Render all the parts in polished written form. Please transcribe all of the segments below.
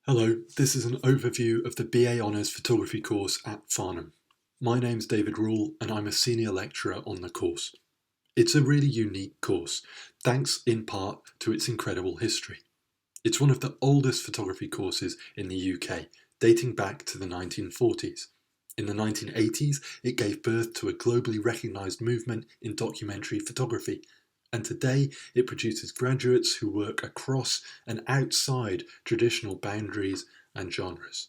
Hello, this is an overview of the BA Honours Photography course at Farnham. My name's David Rule and I'm a senior lecturer on the course. It's a really unique course, thanks in part to its incredible history. It's one of the oldest photography courses in the UK, dating back to the 1940s. In the 1980s, it gave birth to a globally recognised movement in documentary photography, and today it produces graduates who work across and outside traditional boundaries and genres.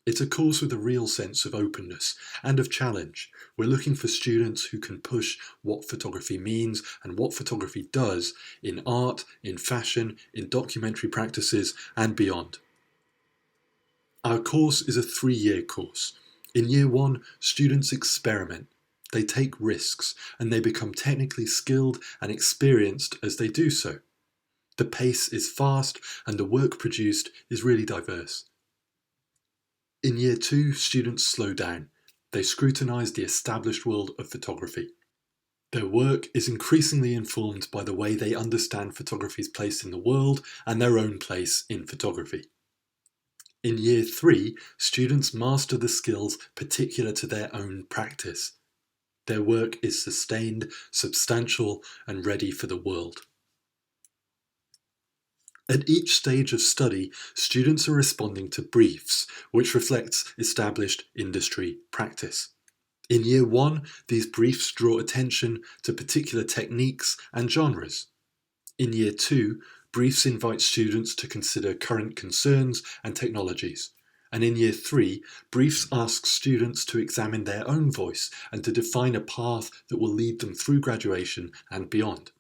It's a course with a real sense of openness and of challenge. We're looking for students who can push what photography means and what photography does in art, in fashion, in documentary practices and beyond. Our course is a 3-year course. In year 1, students experiment. They take risks and they become technically skilled and experienced as they do so. The pace is fast and the work produced is really diverse. In year 2, students slow down. They scrutinise the established world of photography. Their work is increasingly informed by the way they understand photography's place in the world and their own place in photography. In year 3, students master the skills particular to their own practice. Their work is sustained, substantial, and ready for the world. At each stage of study, students are responding to briefs, which reflects established industry practice. In year 1, these briefs draw attention to particular techniques and genres. In year 2, briefs invite students to consider current concerns and technologies. And in year 3, briefs ask students to examine their own voice and to define a path that will lead them through graduation and beyond.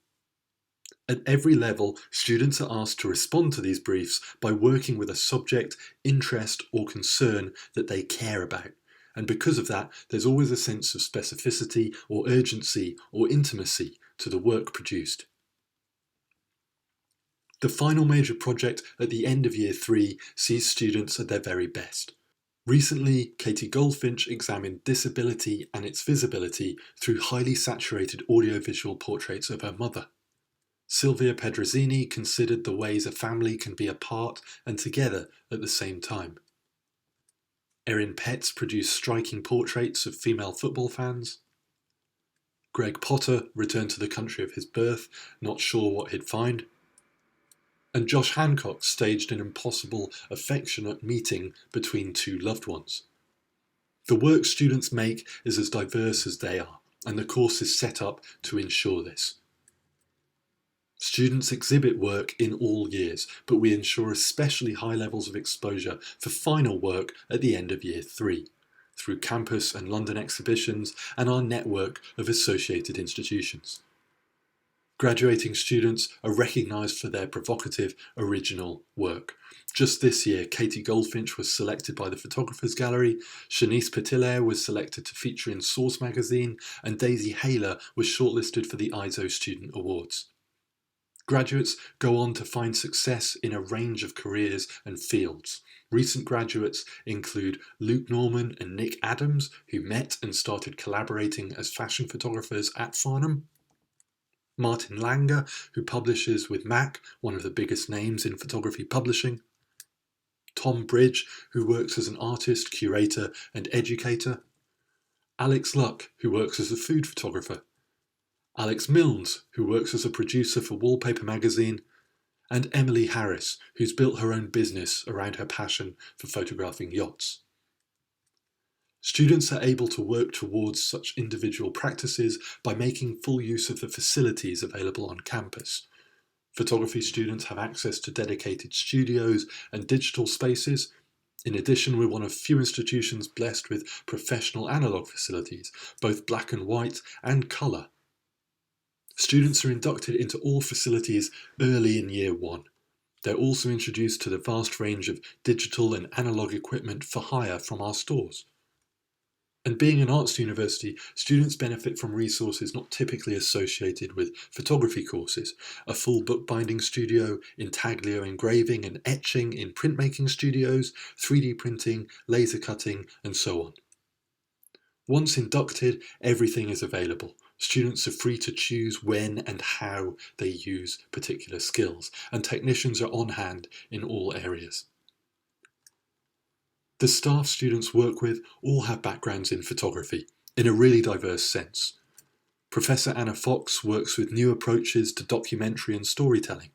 At every level, students are asked to respond to these briefs by working with a subject, interest or concern that they care about. And because of that, there's always a sense of specificity or urgency or intimacy to the work produced. The final major project at the end of year 3 sees students at their very best. Recently, Katie Goldfinch examined disability and its visibility through highly saturated audiovisual portraits of her mother. Silvia Pedrosini considered the ways a family can be apart and together at the same time. Erin Petz produced striking portraits of female football fans. Greg Potter returned to the country of his birth, not sure what he'd find. And Josh Hancock staged an impossible, affectionate meeting between two loved ones. The work students make is as diverse as they are, and the course is set up to ensure this. Students exhibit work in all years, but we ensure especially high levels of exposure for final work at the end of year 3, through campus and London exhibitions and our network of associated institutions. Graduating students are recognised for their provocative, original work. Just this year, Katie Goldfinch was selected by the Photographers Gallery, Shanice Petiller was selected to feature in Source magazine, and Daisy Haler was shortlisted for the ISO Student Awards. Graduates go on to find success in a range of careers and fields. Recent graduates include Luke Norman and Nick Adams, who met and started collaborating as fashion photographers at Farnham. Martin Langer, who publishes with Mac, one of the biggest names in photography publishing. Tom Bridge, who works as an artist, curator and educator. Alex Luck, who works as a food photographer. Alex Milnes, who works as a producer for Wallpaper magazine. And Emily Harris, who's built her own business around her passion for photographing yachts. Students are able to work towards such individual practices by making full use of the facilities available on campus. Photography students have access to dedicated studios and digital spaces. In addition, we're one of few institutions blessed with professional analogue facilities, both black and white and colour. Students are inducted into all facilities early in year 1. They're also introduced to the vast range of digital and analogue equipment for hire from our stores. And being an arts university, students benefit from resources not typically associated with photography courses, a full bookbinding studio, intaglio engraving and etching in printmaking studios, 3D printing, laser cutting, and so on. Once inducted, everything is available. Students are free to choose when and how they use particular skills, and technicians are on hand in all areas. The staff students work with all have backgrounds in photography, in a really diverse sense. Professor Anna Fox works with new approaches to documentary and storytelling.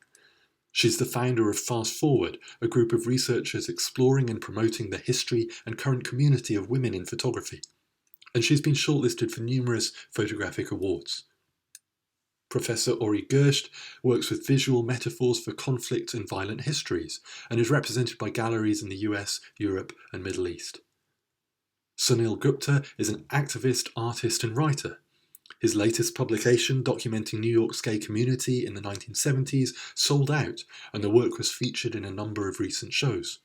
She's the founder of Fast Forward, a group of researchers exploring and promoting the history and current community of women in photography. And she's been shortlisted for numerous photographic awards. Professor Ori Gerst works with visual metaphors for conflict and violent histories, and is represented by galleries in the US, Europe, and Middle East. Sunil Gupta is an activist, artist, and writer. His latest publication, documenting New York's gay community in the 1970s, sold out, and the work was featured in a number of recent shows.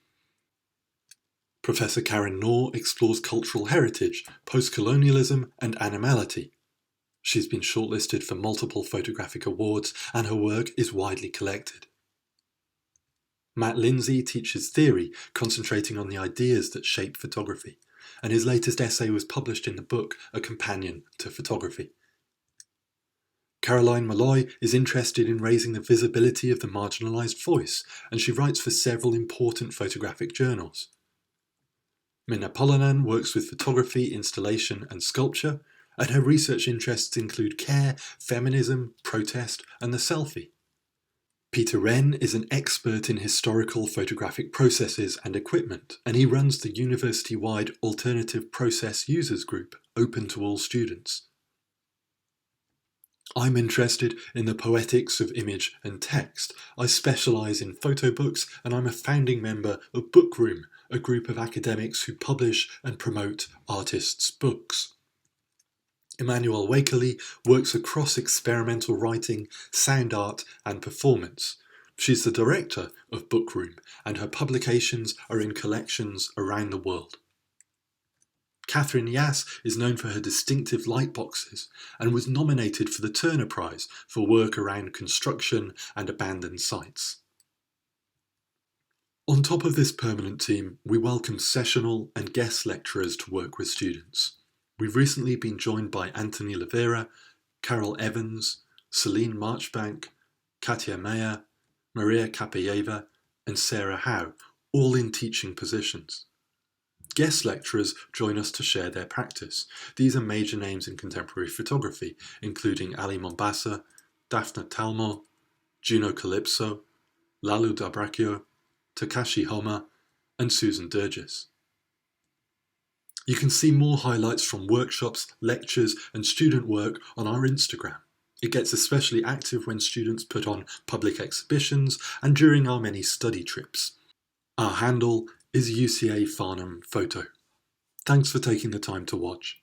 Professor Karen Knorr explores cultural heritage, post-colonialism, and animality. She's been shortlisted for multiple photographic awards, and her work is widely collected. Matt Lindsay teaches theory, concentrating on the ideas that shape photography, and his latest essay was published in the book A Companion to Photography. Caroline Malloy is interested in raising the visibility of the marginalised voice, and she writes for several important photographic journals. Minna Polanan works with photography, installation and sculpture, and her research interests include care, feminism, protest and the selfie. Peter Wren is an expert in historical photographic processes and equipment, and he runs the university-wide Alternative Process Users Group, open to all students. I'm interested in the poetics of image and text. I specialise in photo books, and I'm a founding member of Bookroom, a group of academics who publish and promote artists' books. Emmanuel Wakerley works across experimental writing, sound art and performance. She's the director of Bookroom, and her publications are in collections around the world. Catherine Yass is known for her distinctive lightboxes and was nominated for the Turner Prize for work around construction and abandoned sites. On top of this permanent team, we welcome sessional and guest lecturers to work with students. We've recently been joined by Anthony Lavera, Carol Evans, Celine Marchbank, Katia Meyer, Maria Kapayeva and Sarah Howe, all in teaching positions. Guest lecturers join us to share their practice. These are major names in contemporary photography, including Ali Mombasa, Daphne Talmo, Juno Calypso, Lalu Dabrakio, Takashi Homa, and Susan Durgis. You can see more highlights from workshops, lectures, and student work on our Instagram. It gets especially active when students put on public exhibitions and during our many study trips. Our handle is UCA Farnham Photo. Thanks for taking the time to watch.